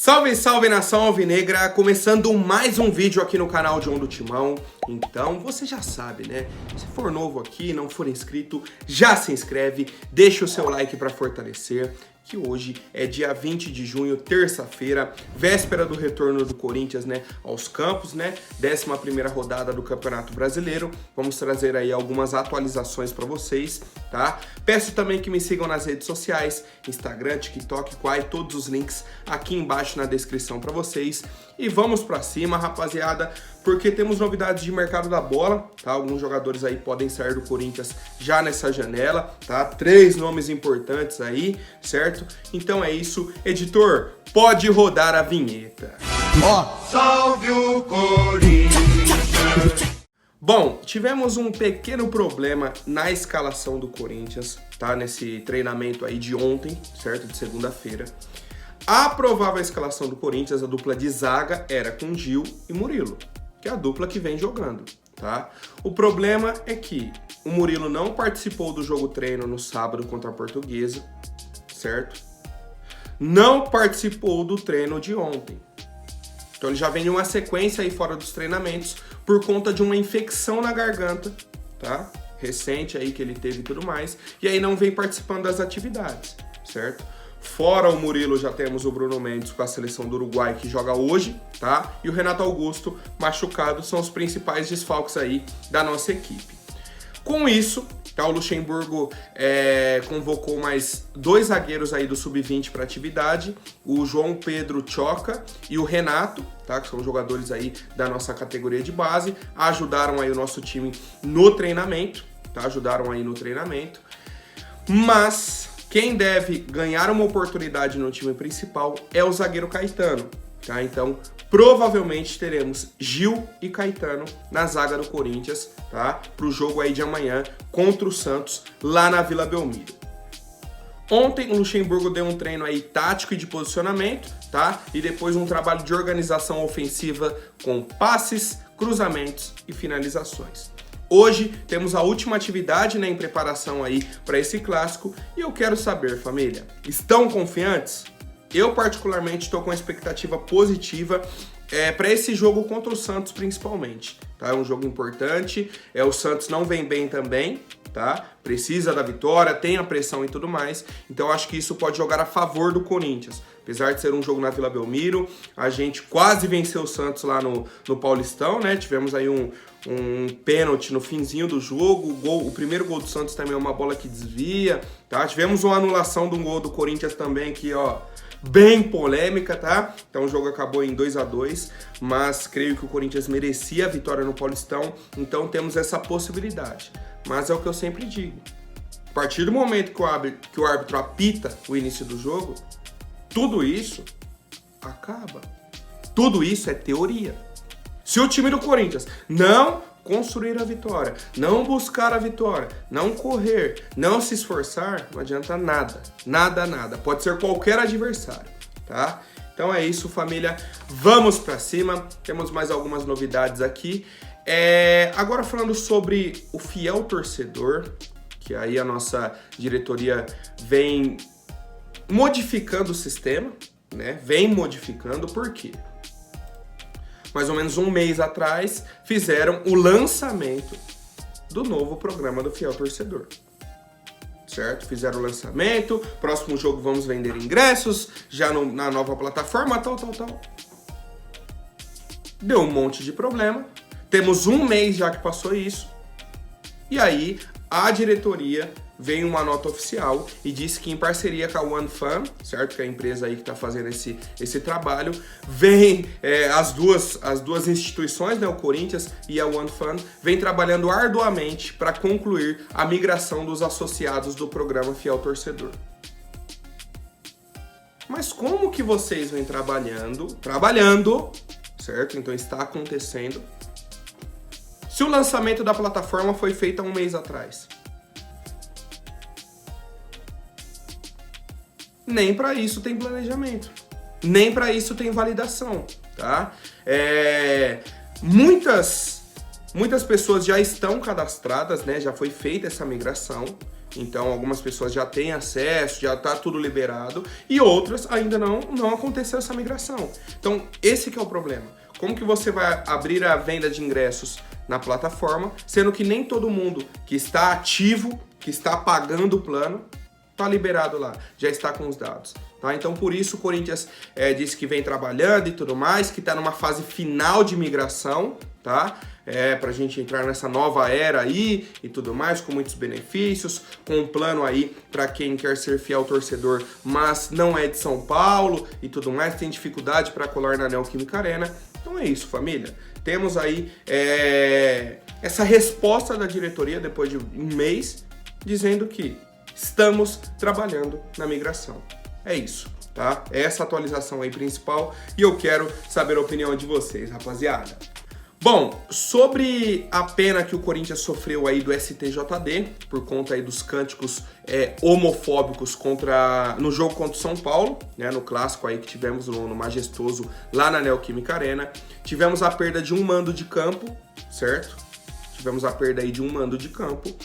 Salve, salve nação alvinegra, começando mais um vídeo aqui no canal John do Timão. Então, você já sabe, né? Se for novo aqui, não for inscrito, já se inscreve, deixa o seu like para fortalecer. Que hoje é dia 20 de junho, terça-feira, véspera do retorno do Corinthians, né, aos campos, né, 11ª rodada do Campeonato Brasileiro. Vamos trazer aí algumas atualizações para vocês, tá? Peço também que me sigam nas redes sociais, Instagram, TikTok, Quai, todos os links aqui embaixo na descrição para vocês. E vamos para cima, rapaziada, porque temos novidades de mercado da bola, tá? Alguns jogadores aí podem sair do Corinthians já nessa janela, tá? 3 nomes importantes aí, certo? Então é isso. Editor, pode rodar a vinheta. Salve o Corinthians! Bom, tivemos um pequeno problema na escalação do Corinthians, tá? Nesse treinamento aí de ontem, certo? De segunda-feira. A provável escalação do Corinthians, a dupla de zaga, era com Gil e Murilo, que é a dupla que vem jogando, tá? O problema é que o Murilo não participou do jogo treino no sábado contra a Portuguesa, certo? Não participou do treino de ontem. Então ele já vem em uma sequência aí fora dos treinamentos por conta de uma infecção na garganta, tá? Recente aí que ele teve e tudo mais. E aí não vem participando das atividades, certo? Fora o Murilo, já temos o Bruno Mendes com a seleção do Uruguai, que joga hoje, tá? E o Renato Augusto, machucado, são os principais desfalques aí da nossa equipe. Com isso, tá, o Luxemburgo convocou mais 2 zagueiros aí do Sub-20 para atividade, o João Pedro Choca e o Renato, tá, que são jogadores aí da nossa categoria de base, ajudaram aí o nosso time no treinamento, tá? Ajudaram aí no treinamento, mas quem deve ganhar uma oportunidade no time principal é o zagueiro Caetano, tá? Então, provavelmente teremos Gil e Caetano na zaga do Corinthians, tá? Pro jogo aí de amanhã contra o Santos, lá na Vila Belmiro. Ontem o Luxemburgo deu um treino aí tático e de posicionamento, tá? E depois um trabalho de organização ofensiva com passes, cruzamentos e finalizações. Hoje temos a última atividade, né, em preparação aí para esse clássico e eu quero saber, família, estão confiantes? Eu particularmente estou com uma expectativa positiva para esse jogo contra o Santos principalmente, tá? É um jogo importante, o Santos não vem bem também, tá? Precisa da vitória, tem a pressão e tudo mais, então acho que isso pode jogar a favor do Corinthians. Apesar de ser um jogo na Vila Belmiro, a gente quase venceu o Santos lá no Paulistão, né? Tivemos aí um pênalti no finzinho do jogo, o primeiro gol do Santos também é uma bola que desvia, tá? Tivemos uma anulação de um gol do Corinthians também aqui, ó, bem polêmica, tá? Então o jogo acabou em 2-2, mas creio que o Corinthians merecia a vitória no Paulistão, então temos essa possibilidade. Mas é o que eu sempre digo, a partir do momento que o árbitro apita o início do jogo, tudo isso acaba. Tudo isso é teoria. Se o time do Corinthians não construir a vitória, não buscar a vitória, não correr, não se esforçar, não adianta nada. Nada, nada. Pode ser qualquer adversário, tá? Então é isso, família. Vamos pra cima. Temos mais algumas novidades aqui. Agora falando sobre o fiel torcedor, que aí a nossa diretoria vem modificando o sistema, né? Vem modificando, por quê? Mais ou menos um mês atrás, fizeram o lançamento do novo programa do Fiel Torcedor, certo? Fizeram o lançamento, próximo jogo vamos vender ingressos, já na nova plataforma, tal. Deu um monte de problema, temos um mês já que passou isso, e aí a diretoria veio uma nota oficial e disse que em parceria com a OneFan, certo? Que é a empresa aí que está fazendo esse trabalho, vem as duas instituições, né, o Corinthians e a OneFan, vem trabalhando arduamente para concluir a migração dos associados do programa Fiel Torcedor. Mas como que vocês vêm trabalhando, certo? Então está acontecendo. Se o lançamento da plataforma foi feito há um mês atrás, nem para isso tem planejamento, nem para isso tem validação, tá? Muitas pessoas já estão cadastradas, né? Já foi feita essa migração. Então algumas pessoas já têm acesso, já está tudo liberado, e outras ainda não aconteceu essa migração. Então esse que é o problema. Como que você vai abrir a venda de ingressos na plataforma, sendo que nem todo mundo que está ativo, que está pagando o plano, está liberado lá, já está com os dados. Tá? Então por isso o Corinthians disse que vem trabalhando e tudo mais, que está numa fase final de migração, tá? Pra gente entrar nessa nova era aí e tudo mais, com muitos benefícios, com um plano aí para quem quer ser fiel torcedor, mas não é de São Paulo e tudo mais, tem dificuldade para colar na Neoquímica Arena. Então é isso, família. Temos aí essa resposta da diretoria depois de um mês, dizendo que estamos trabalhando na migração. É isso, tá? É essa atualização aí principal e eu quero saber a opinião de vocês, rapaziada. Bom, sobre a pena que o Corinthians sofreu aí do STJD, por conta aí dos cânticos homofóbicos no jogo contra o São Paulo, né, no clássico aí que tivemos no Majestoso lá na Neoquímica Arena, tivemos a perda de um mando de campo, certo? Tivemos a perda aí de um mando de campo.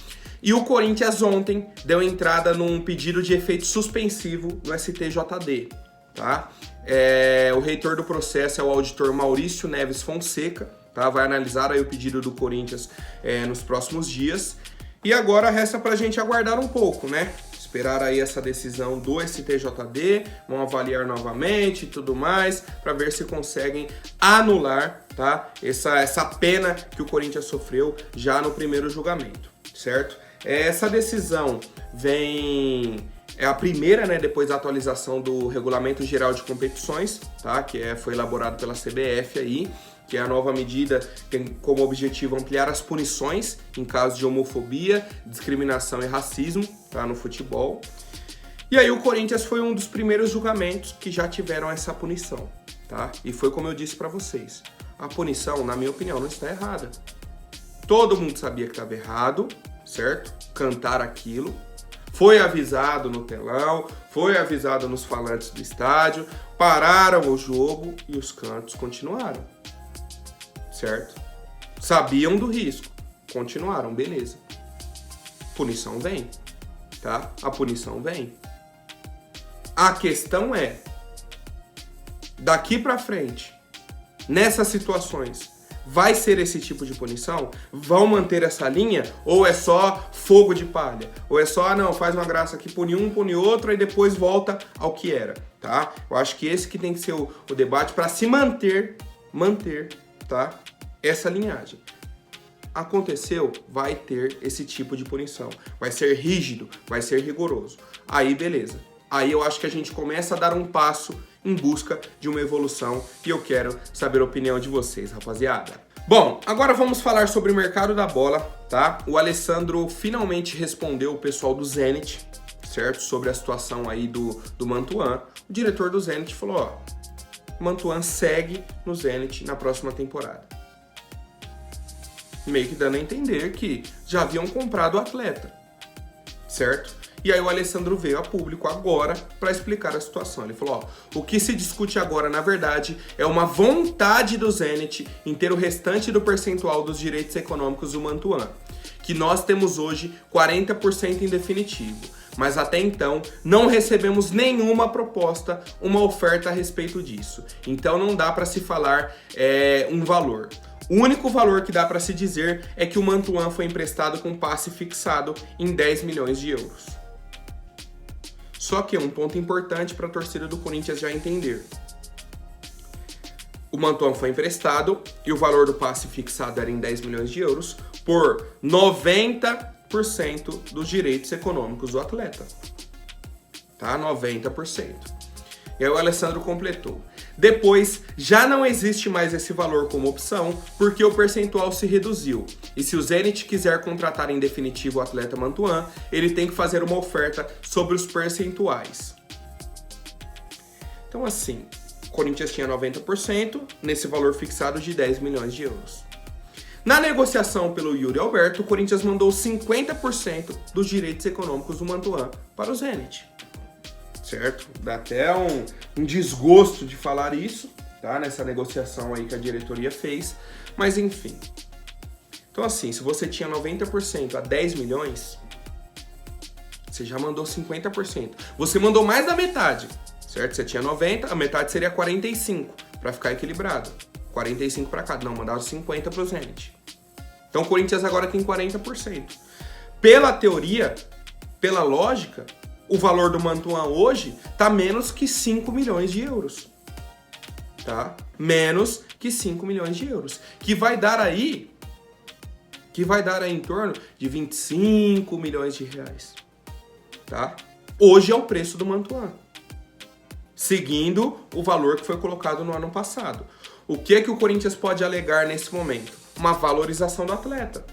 E o Corinthians ontem deu entrada num pedido de efeito suspensivo no STJD, tá? O reitor do processo é o auditor Maurício Neves Fonseca, tá? Vai analisar aí o pedido do Corinthians nos próximos dias. E agora resta pra gente aguardar um pouco, né? Esperar aí essa decisão do STJD, vão avaliar novamente e tudo mais, para ver se conseguem anular, tá? Essa pena que o Corinthians sofreu já no primeiro julgamento, certo? Essa decisão é a primeira, né, depois da atualização do Regulamento Geral de Competições, tá? Que foi elaborado pela CBF aí, que é a nova medida que tem como objetivo ampliar as punições em caso de homofobia, discriminação e racismo, tá, no futebol. E aí o Corinthians foi um dos primeiros julgamentos que já tiveram essa punição, tá? E foi como eu disse para vocês, a punição, na minha opinião, não está errada. Todo mundo sabia que estava errado, certo? Cantar aquilo. Foi avisado no telão, foi avisado nos falantes do estádio, pararam o jogo e os cantos continuaram, certo? Sabiam do risco, continuaram, beleza. Punição vem, tá? A punição vem. A questão é, daqui pra frente, nessas situações, vai ser esse tipo de punição? Vão manter essa linha? Ou é só fogo de palha? Ou é só, não, faz uma graça aqui, pune um, pune outro, e depois volta ao que era, tá? Eu acho que esse que tem que ser o debate para se manter, tá? Essa linhagem. Aconteceu, vai ter esse tipo de punição. Vai ser rígido, vai ser rigoroso. Aí, beleza. Aí eu acho que a gente começa a dar um passo em busca de uma evolução e eu quero saber a opinião de vocês, rapaziada. Bom, agora vamos falar sobre o mercado da bola, tá? O Alessandro finalmente respondeu o pessoal do Zenit, certo? Sobre a situação aí do Mantuan. O diretor do Zenit falou, ó, Mantuan segue no Zenit na próxima temporada. Meio que dando a entender que já haviam comprado o atleta, certo? E aí o Alessandro veio a público agora para explicar a situação. Ele falou, ó, o que se discute agora, na verdade, é uma vontade do Zenit em ter o restante do percentual dos direitos econômicos do Mantuan, que nós temos hoje 40% em definitivo. Mas até então não recebemos nenhuma proposta, uma oferta a respeito disso. Então não dá para se falar um valor. O único valor que dá para se dizer é que o Mantuan foi emprestado com passe fixado em 10 milhões de euros. Só que um ponto importante para a torcida do Corinthians já entender. O Mantuan foi emprestado e o valor do passe fixado era em 10 milhões de euros por 90% dos direitos econômicos do atleta. Tá? 90%. E aí o Alessandro completou. Depois, já não existe mais esse valor como opção, porque o percentual se reduziu. E se o Zenit quiser contratar em definitivo o atleta Mantuan, ele tem que fazer uma oferta sobre os percentuais. Então assim, o Corinthians tinha 90% nesse valor fixado de 10 milhões de euros. Na negociação pelo Yuri Alberto, o Corinthians mandou 50% dos direitos econômicos do Mantuan para o Zenit. Certo? Dá até um desgosto de falar isso, tá? Nessa negociação aí que a diretoria fez, mas enfim. Então assim, se você tinha 90% a 10 milhões, Você já mandou 50%. Você mandou mais da metade, certo? Você tinha 90, a metade seria 45, para ficar equilibrado. 45 para cada, não, mandaram 50 pro Zenit. Então o Corinthians agora tem 40%. Pela teoria, pela lógica, o valor do Mantuan hoje tá menos que 5 milhões de euros. Tá? Menos que 5 milhões de euros. Que vai dar aí em torno de 25 milhões de reais. Tá? Hoje é o preço do Mantuan. Seguindo o valor que foi colocado no ano passado. O que o Corinthians pode alegar nesse momento? Uma valorização do atleta.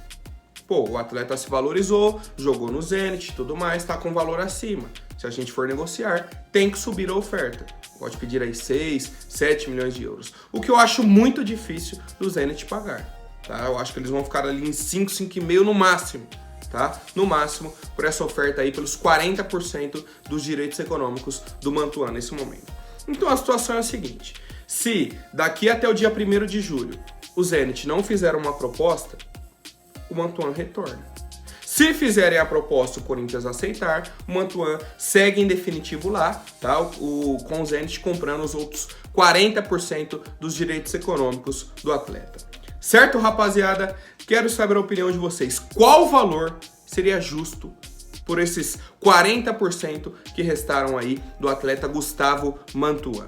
Pô, o atleta se valorizou, jogou no Zenit e tudo mais, tá com valor acima. Se a gente for negociar, tem que subir a oferta. Pode pedir aí 6, 7 milhões de euros. O que eu acho muito difícil do Zenit pagar. Tá? Eu acho que eles vão ficar ali em 5, 5,5 no máximo. Tá? No máximo, por essa oferta aí, pelos 40% dos direitos econômicos do Mantuan nesse momento. Então a situação é a seguinte: se daqui até o dia 1º de julho o Zenit não fizer uma proposta, o Mantuan retorna. Se fizerem a proposta, o Corinthians aceitar, o Mantuan segue em definitivo lá, tá? Com o Zenit comprando os outros 40% dos direitos econômicos do atleta. Certo, rapaziada? Quero saber a opinião de vocês. Qual valor seria justo por esses 40% que restaram aí do atleta Gustavo Mantuan?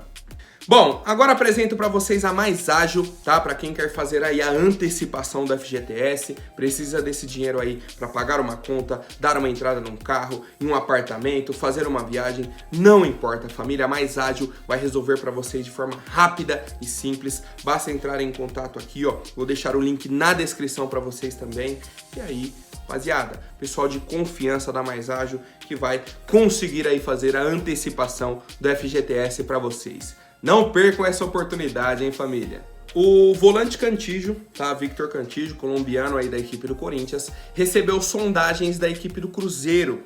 Bom, agora apresento para vocês a Mais Ágil, tá? Para quem quer fazer aí a antecipação do FGTS, precisa desse dinheiro aí para pagar uma conta, dar uma entrada num carro, em um apartamento, fazer uma viagem, não importa, família, a Mais Ágil vai resolver para vocês de forma rápida e simples. Basta entrar em contato aqui, ó. Vou deixar o link na descrição para vocês também. E aí, rapaziada, pessoal de confiança da Mais Ágil que vai conseguir aí fazer a antecipação do FGTS para vocês. Não percam essa oportunidade, hein, família? O volante Cantillo, tá? Victor Cantillo, colombiano aí da equipe do Corinthians, recebeu sondagens da equipe do Cruzeiro,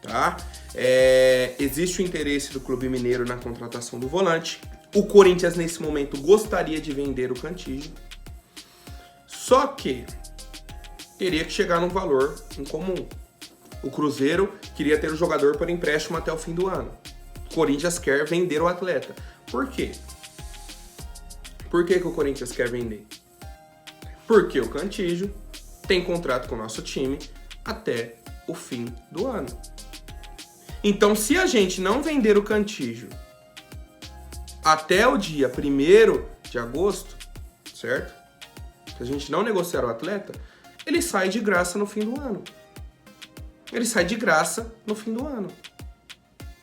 tá? Existe o interesse do Clube Mineiro na contratação do volante. O Corinthians, nesse momento, gostaria de vender o Cantillo. Só que teria que chegar num valor em comum. O Cruzeiro queria ter o jogador por empréstimo até o fim do ano. O Corinthians quer vender o atleta. Por quê? Por que o Corinthians quer vender? Porque o Cantillo tem contrato com o nosso time até o fim do ano. Então, se a gente não vender o Cantillo até o dia 1º de agosto, certo? Se a gente não negociar o atleta, ele sai de graça no fim do ano. Ele sai de graça no fim do ano.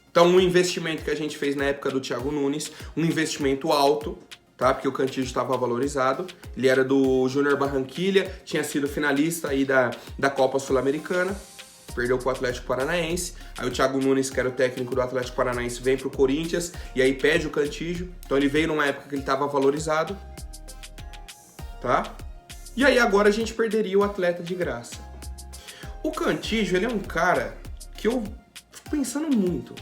Então, um investimento que a gente fez na época do Thiago Nunes, um investimento alto, tá? Porque o Cantillo estava valorizado. Ele era do Júnior Barranquilla, tinha sido finalista aí da Copa Sul-Americana, perdeu pro Atlético Paranaense. Aí o Thiago Nunes, que era o técnico do Atlético Paranaense, vem pro Corinthians e aí pede o Cantillo. Então ele veio numa época que ele estava valorizado, tá? E aí agora a gente perderia o atleta de graça. O Cantillo, ele é um cara que eu pensando muito.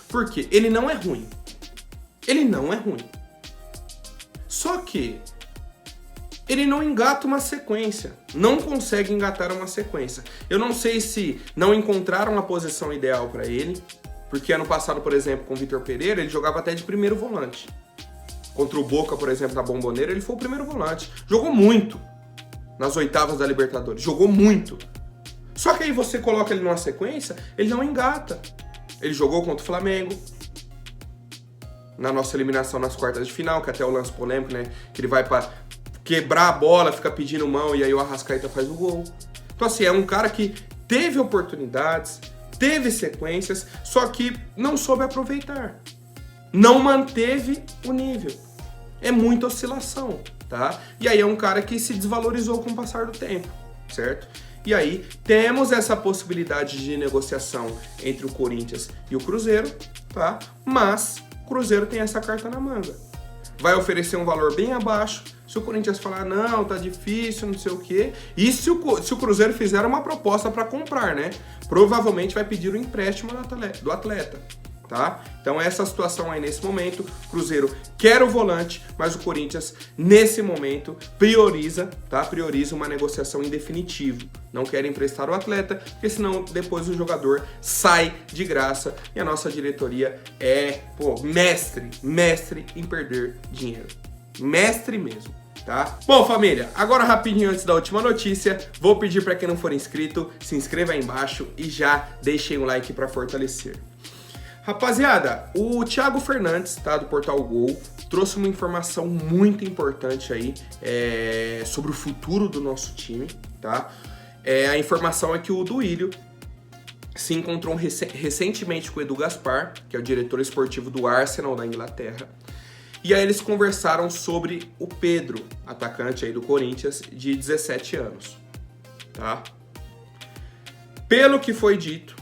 Porque ele não é ruim. Ele não é ruim. Só que ele não engata uma sequência. Não consegue engatar uma sequência. Eu não sei se não encontraram a posição ideal para ele. Porque ano passado, por exemplo, com o Vitor Pereira, ele jogava até de primeiro volante. Contra o Boca, por exemplo, na Bombonera, ele foi o primeiro volante. Jogou muito nas oitavas da Libertadores. Jogou muito. Só que aí você coloca ele numa sequência, ele não engata. Ele jogou contra o Flamengo, na nossa eliminação nas quartas de final, que até o lance polêmico, né? Que ele vai pra quebrar a bola, fica pedindo mão e aí o Arrascaeta faz o gol. Então assim, é um cara que teve oportunidades, teve sequências, só que não soube aproveitar. Não manteve o nível. É muita oscilação, tá? E aí é um cara que se desvalorizou com o passar do tempo, certo? E aí temos essa possibilidade de negociação entre o Corinthians e o Cruzeiro, tá? Mas o Cruzeiro tem essa carta na manga. Vai oferecer um valor bem abaixo. Se o Corinthians falar, não, tá difícil, não sei o quê. E se o Cruzeiro fizer uma proposta para comprar, né? Provavelmente vai pedir o empréstimo do atleta, tá? Então essa situação aí nesse momento, Cruzeiro quer o volante, mas o Corinthians nesse momento prioriza, tá? Prioriza uma negociação em definitivo. Não quer emprestar o atleta, porque senão depois o jogador sai de graça e a nossa diretoria é, mestre em perder dinheiro. Mestre mesmo. Tá? Bom, família, agora rapidinho antes da última notícia, vou pedir para quem não for inscrito, se inscreva aí embaixo e já deixem o like para fortalecer. Rapaziada, o Thiago Fernandes, tá, do Portal Gol, trouxe uma informação muito importante aí sobre o futuro do nosso time, tá? A informação é que o Duílio se encontrou recentemente com o Edu Gaspar, que é o diretor esportivo do Arsenal da Inglaterra. E aí eles conversaram sobre o Pedro, atacante aí do Corinthians, de 17 anos, tá? Pelo que foi dito,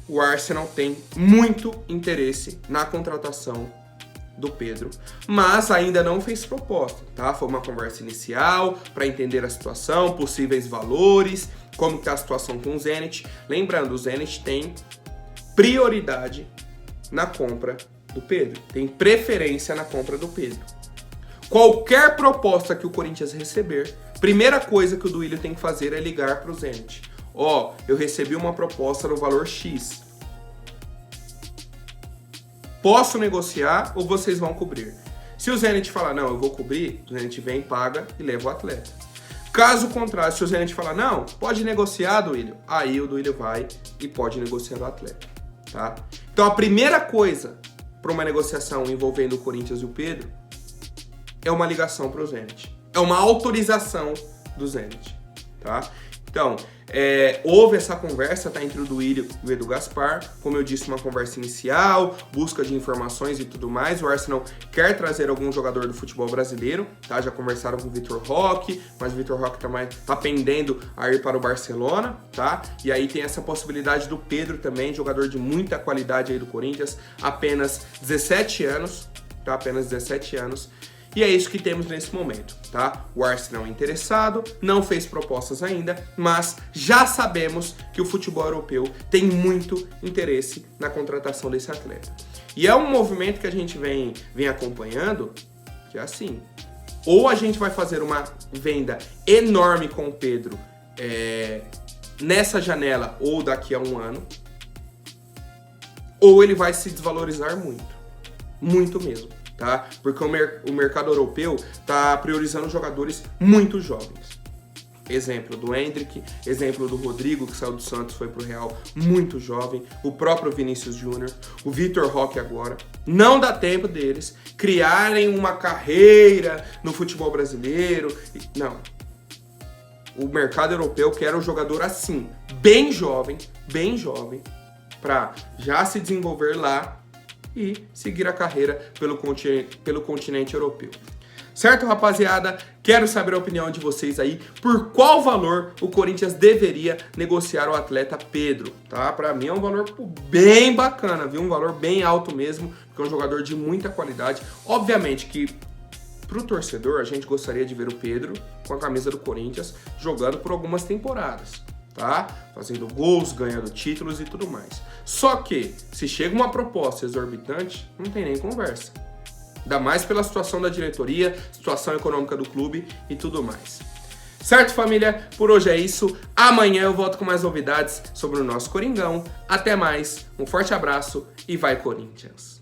o Arsenal tem muito interesse na contratação do Pedro, mas ainda não fez proposta, tá? Foi uma conversa inicial para entender a situação, possíveis valores, como está a situação com o Zenit. Lembrando, o Zenit tem prioridade na compra do Pedro, tem preferência na compra do Pedro. Qualquer proposta que o Corinthians receber, primeira coisa que o Duílio tem que fazer é ligar para o Zenit. Eu recebi uma proposta no valor X. Posso negociar ou vocês vão cobrir? Se o Zenit falar, não, eu vou cobrir, o Zenit vem, paga e leva o atleta. Caso contrário, se o Zenit falar, não, pode negociar, Duílio, aí o Duílio vai e pode negociar o atleta, tá? Então a primeira coisa para uma negociação envolvendo o Corinthians e o Pedro é uma ligação para o Zenit. É uma autorização do Zenit, tá? Então, houve essa conversa, tá, entre o Duílio e o Edu Gaspar. Como eu disse, uma conversa inicial, busca de informações e tudo mais. O Arsenal quer trazer algum jogador do futebol brasileiro, tá? Já conversaram com o Vitor Roque, mas o Vitor Roque tá pendendo a ir para o Barcelona, tá? E aí tem essa possibilidade do Pedro também, jogador de muita qualidade aí do Corinthians, apenas 17 anos, tá? Apenas 17 anos. E é isso que temos nesse momento, tá? O Arsenal é interessado, não fez propostas ainda, mas já sabemos que o futebol europeu tem muito interesse na contratação desse atleta. E é um movimento que a gente vem acompanhando, que é assim, ou a gente vai fazer uma venda enorme com o Pedro nessa janela ou daqui a um ano, ou ele vai se desvalorizar muito mesmo. Tá? Porque o mercado europeu está priorizando jogadores muito jovens. Exemplo do Endrick, exemplo do Rodrigo, que saiu do Santos, foi pro Real, muito jovem. O próprio Vinícius Júnior, o Vitor Roque agora. Não dá tempo deles criarem uma carreira no futebol brasileiro. Não. O mercado europeu quer um jogador assim, bem jovem, para já se desenvolver lá e seguir a carreira pelo continente europeu. Certo, rapaziada? Quero saber a opinião de vocês aí, por qual valor o Corinthians deveria negociar o atleta Pedro, tá? Pra mim é um valor bem bacana, viu? Um valor bem alto mesmo, porque é um jogador de muita qualidade. Obviamente que pro torcedor a gente gostaria de ver o Pedro com a camisa do Corinthians jogando por algumas temporadas, tá? Fazendo gols, ganhando títulos e tudo mais. Só que, se chega uma proposta exorbitante, não tem nem conversa. Ainda mais pela situação da diretoria, situação econômica do clube e tudo mais. Certo, família? Por hoje é isso. Amanhã eu volto com mais novidades sobre o nosso Coringão. Até mais, um forte abraço e vai Corinthians!